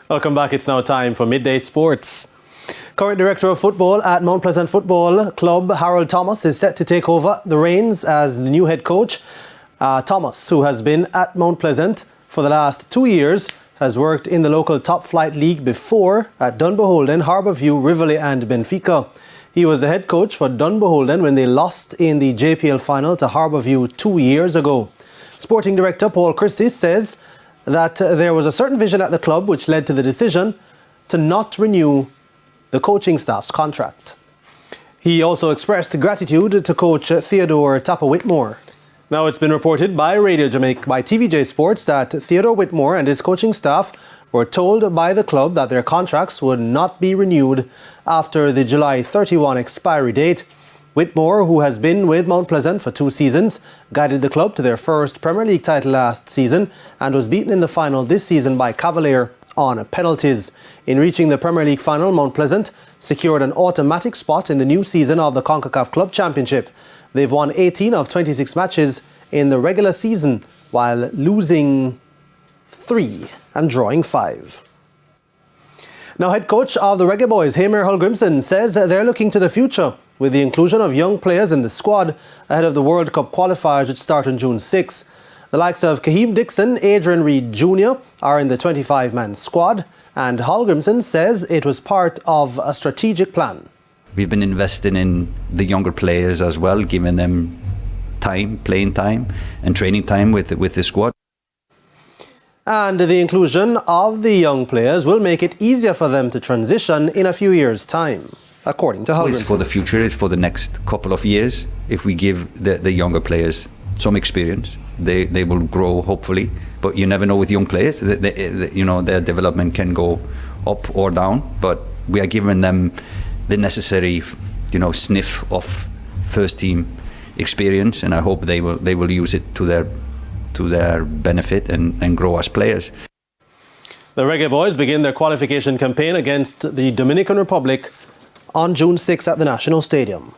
Welcome back. It's now time for Midday Sports. Current Director of Football at Mount Pleasant Football Club, Harold Thomas, is set to take over the reins as the new head coach. Thomas, who has been at Mount Pleasant for the last 2 years, has worked in the local top flight league before at Dunbeholden, Harbourview, Rivoli and Benfica. He was the head coach for Dunbeholden when they lost in the JPL final to Harbourview 2 years ago. Sporting Director Paul Christie says that there was a certain vision at the club which led to the decision to not renew the coaching staff's contract. He also expressed gratitude to coach Theodore Tapper Whitmore. Now, it's been reported by Radio Jamaica, by TVJ Sports, that Theodore Whitmore and his coaching staff were told by the club that their contracts would not be renewed after the July 31 expiry date. Whitmore, who has been with Mount Pleasant for 2 seasons, guided the club to their first Premier League title last season and was beaten in the final this season by Cavalier on penalties. In reaching the Premier League final, Mount Pleasant secured an automatic spot in the new season of the CONCACAF Club Championship. They've won 18 of 26 matches in the regular season while losing 3 and drawing 5. Now, head coach of the Reggae Boys, Hamer Hulgrimson, says they're looking to the future with the inclusion of young players in the squad ahead of the World Cup qualifiers which start on June 6. The likes of Kaheem Dixon, Adrian Reid Jr. are in the 25-man squad, and Hulgrimson says it was part of a strategic plan. We've been investing in the younger players as well, giving them time, playing time and training time with the squad. And the inclusion of the young players will make it easier for them to transition in a few years' time, according to Hulgrimson. It's for the future, it's for the next couple of years. If we give the younger players some experience, they will grow, hopefully. But you never know with young players. Their development can go up or down. But we are giving them the necessary, sniff of first team experience, and I hope they will use it to their benefit and grow as players. The Reggae Boys begin their qualification campaign against the Dominican Republic on June 6 at the National Stadium.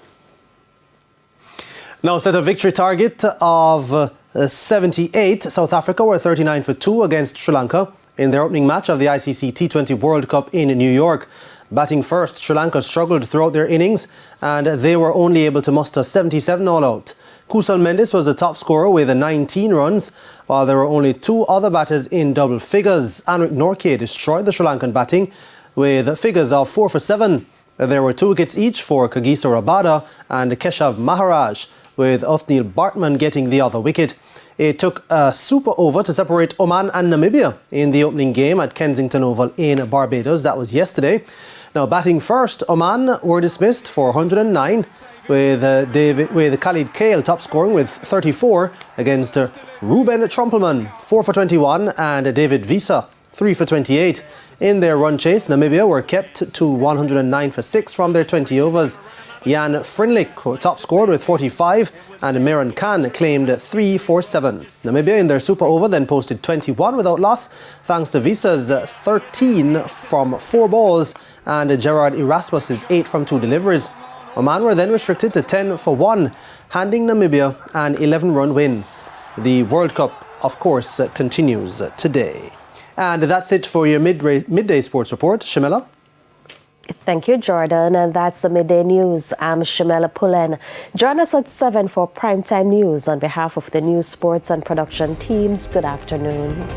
Now, set a victory target of 78. South Africa were 39 for 2 against Sri Lanka in their opening match of the ICC T20 World Cup in New York. Batting first, Sri Lanka struggled throughout their innings and they were only able to muster 77 all out. Kusal Mendes was the top scorer with 19 runs, while there were only 2 other batters in double figures. Anrik Nortje destroyed the Sri Lankan batting with figures of 4 for 7. There were 2 wickets each for Kagiso Rabada and Keshav Maharaj, with Othniel Bartman getting the other wicket. It took a super over to separate Oman and Namibia in the opening game at Kensington Oval in Barbados. That was yesterday. Now, batting first, Oman were dismissed for 109, with Khalid Kale top scoring with 34 against Ruben Trumpelman 4 for 21 and David Visa 3 for 28. In their run chase, Namibia were kept to 109 for 6 from their 20 overs. Jan Frinlik top scored with 45 and Miran Khan claimed 3 for 7. Namibia in their super over then posted 21 without loss thanks to Visa's 13 from 4 balls and Gerard Erasmus's 8 from 2 deliveries. Oman were then restricted to 10 for 1, handing Namibia an 11-run win. The World Cup, of course, continues today. And that's it for your midday sports report. Shamela? Thank you, Jordan. And that's the Midday News. I'm Shamela Pullen. Join us at 7 for Primetime News. On behalf of the news, sports and production teams, good afternoon.